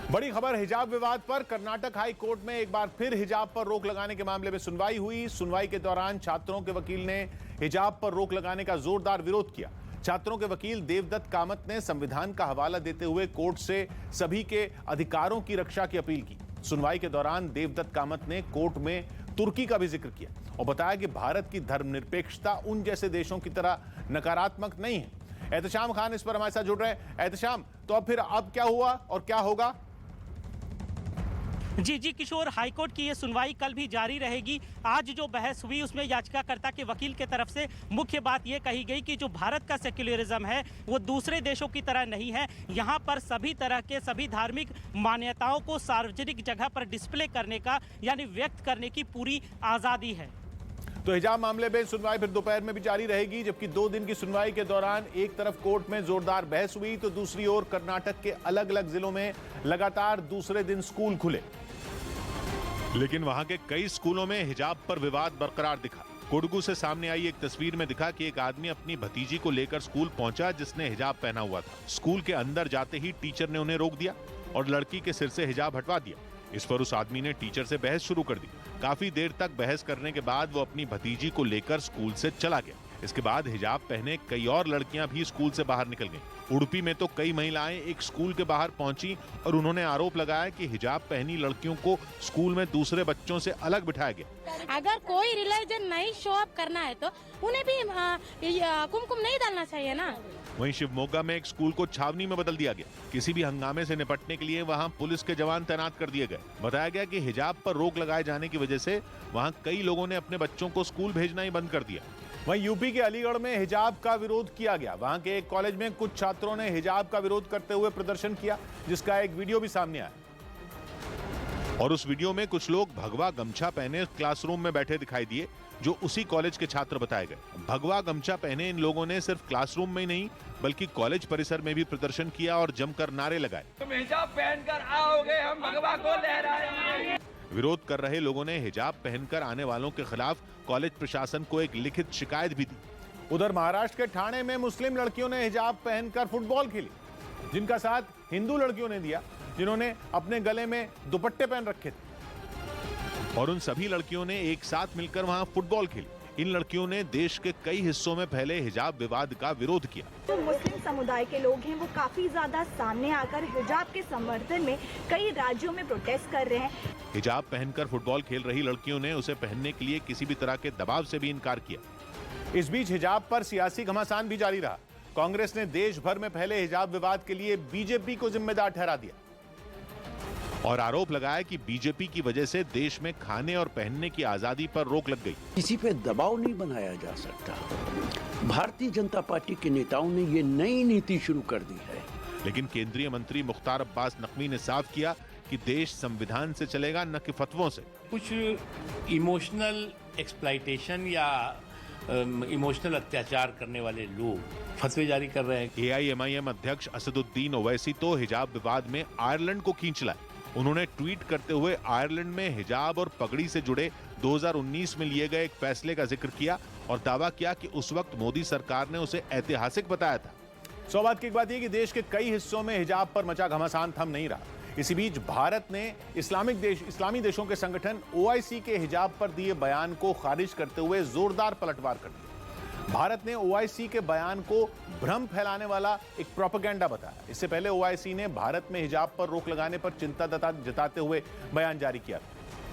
बड़ी खबर हिजाब विवाद पर। कर्नाटक हाई कोर्ट में एक बार फिर हिजाब पर रोक लगाने के मामले में सुनवाई हुई। सुनवाई के दौरान छात्रों के वकील ने हिजाब पर रोक लगाने का जोरदार विरोध किया। छात्रों के वकील देवदत्त कामत ने संविधान का हवाला देते हुए कोर्ट से सभी के अधिकारों की रक्षा की अपील की। सुनवाई के दौरान देवदत्त कामत ने कोर्ट में तुर्की का भी जिक्र किया और बताया कि भारत की धर्मनिरपेक्षता उन जैसे देशों की तरह नकारात्मक नहीं है। एहतशाम खान इस पर हमारे साथ जुड़ रहे हैं। एहतशाम, तो अब क्या हुआ और क्या होगा? जी किशोर, हाईकोर्ट की ये सुनवाई कल भी जारी रहेगी। आज जो बहस हुई उसमें याचिकाकर्ता के वकील के तरफ से मुख्य बात ये कही गई कि जो भारत का सेक्युलरिज्म है वो दूसरे देशों की तरह नहीं है। यहाँ पर सभी तरह के सभी धार्मिक मान्यताओं को सार्वजनिक जगह पर डिस्प्ले करने का यानी व्यक्त करने की पूरी आज़ादी है। तो हिजाब मामले में सुनवाई फिर दोपहर में भी जारी रहेगी, जबकि 2 दिन की सुनवाई के दौरान एक तरफ कोर्ट में जोरदार बहस हुई तो दूसरी ओर कर्नाटक के अलग अलग जिलों में लगातार दूसरे दिन स्कूल खुले, लेकिन वहां के कई स्कूलों में हिजाब पर विवाद बरकरार दिखा। कोडगू से सामने आई एक तस्वीर में दिखा कि एक आदमी अपनी भतीजी को लेकर स्कूल पहुंचा जिसने हिजाब पहना हुआ था। स्कूल के अंदर जाते ही टीचर ने उन्हें रोक दिया और लड़की के सिर से हिजाब हटवा दिया। इस पर उस आदमी ने टीचर से बहस शुरू कर दी। काफी देर तक बहस करने के बाद वो अपनी भतीजी को लेकर स्कूल से चला गया। इसके बाद हिजाब पहने कई और लड़कियां भी स्कूल से बाहर निकल गईं। उडुपी में तो कई महिलाएं एक स्कूल के बाहर पहुंची और उन्होंने आरोप लगाया कि हिजाब पहनी लड़कियों को स्कूल में दूसरे बच्चों से अलग बिठाया गया। अगर कोई रिलीजन नहीं शो अप करना है तो उन्हें भी कुमकुम नहीं डालना चाहिए ना। वहीं शिवमोगा में एक स्कूल को छावनी में बदल दिया गया। किसी भी हंगामे से निपटने के लिए वहां पुलिस के जवान तैनात कर दिए गए। बताया गया कि हिजाब पर रोक लगाए जाने की वजह से वहां कई लोगों ने अपने बच्चों को स्कूल भेजना ही बंद कर दिया। वहीं यूपी के अलीगढ़ में हिजाब का विरोध किया गया। वहां के एक कॉलेज में कुछ छात्रों ने हिजाब का विरोध करते हुए प्रदर्शन किया, जिसका एक वीडियो भी सामने आया और उस वीडियो में कुछ लोग भगवा गमछा पहने क्लासरूम में बैठे दिखाई दिए, जो उसी कॉलेज के छात्र बताए गए। भगवा गमछा पहने इन लोगों ने सिर्फ क्लासरूम में ही नहीं बल्कि कॉलेज परिसर में भी प्रदर्शन किया और जमकर नारे लगाए। तुम हिजाब पहनकर आओगे, हम भगवा को लहराएंगे। विरोध कर रहे लोगों ने हिजाब पहनकर आने वालों के खिलाफ कॉलेज प्रशासन को एक लिखित शिकायत भी दी। उधर महाराष्ट्र के ठाणे में मुस्लिम लड़कियों ने हिजाब पहनकर फुटबॉल खेली, जिनका साथ हिंदू लड़कियों ने दिया जिन्होंने अपने गले में दुपट्टे पहन रखे थे, और उन सभी लड़कियों ने एक साथ मिलकर वहां फुटबॉल खेली। इन लड़कियों ने देश के कई हिस्सों में फैले हिजाब विवाद का विरोध किया। जो मुस्लिम समुदाय के लोग हैं वो काफी ज्यादा सामने आकर हिजाब के समर्थन में कई राज्यों में प्रोटेस्ट कर रहे हैं। हिजाब पहनकर फुटबॉल खेल रही लड़कियों ने उसे पहनने के लिए किसी भी तरह के दबाव से भी इनकार किया। इस बीच हिजाब पर सियासी घमासान भी जारी रहा। कांग्रेस ने देश भर में फैले हिजाब विवाद के लिए बीजेपी को जिम्मेदार ठहरा दिया और आरोप लगाया कि बीजेपी की वजह से देश में खाने और पहनने की आजादी पर रोक लग गई। किसी पे दबाव नहीं बनाया जा सकता। भारतीय जनता पार्टी के नेताओं ने ये नई नीति शुरू कर दी है। लेकिन केंद्रीय मंत्री मुख्तार अब्बास नकवी ने साफ किया कि देश संविधान से चलेगा, न कि फतवों से। कुछ इमोशनल एक्सप्लॉइटेशन या इमोशनल अत्याचार करने वाले लोग फतवे जारी कर रहे हैं। AIMIM अध्यक्ष असदुद्दीन ओवैसी तो हिजाब विवाद में आयरलैंड को खींच लाए। उन्होंने ट्वीट करते हुए आयरलैंड में हिजाब और पगड़ी से जुड़े 2019 में लिए गए एक फैसले का जिक्र किया और दावा किया कि उस वक्त मोदी सरकार ने उसे ऐतिहासिक बताया था। सौभाग्य की बात यह कि देश के कई हिस्सों में हिजाब पर मचा घमासान थम नहीं रहा। इसी बीच भारत ने इस्लामी देशों के संगठन OIC के हिजाब पर दिए बयान को खारिज करते हुए जोरदार पलटवार कर दिया। भारत ने OIC के बयान को भ्रम फैलाने वाला एक प्रोपेगेंडा बताया। इससे पहले OIC ने भारत में हिजाब पर रोक लगाने पर चिंता जताते हुए बयान जारी किया।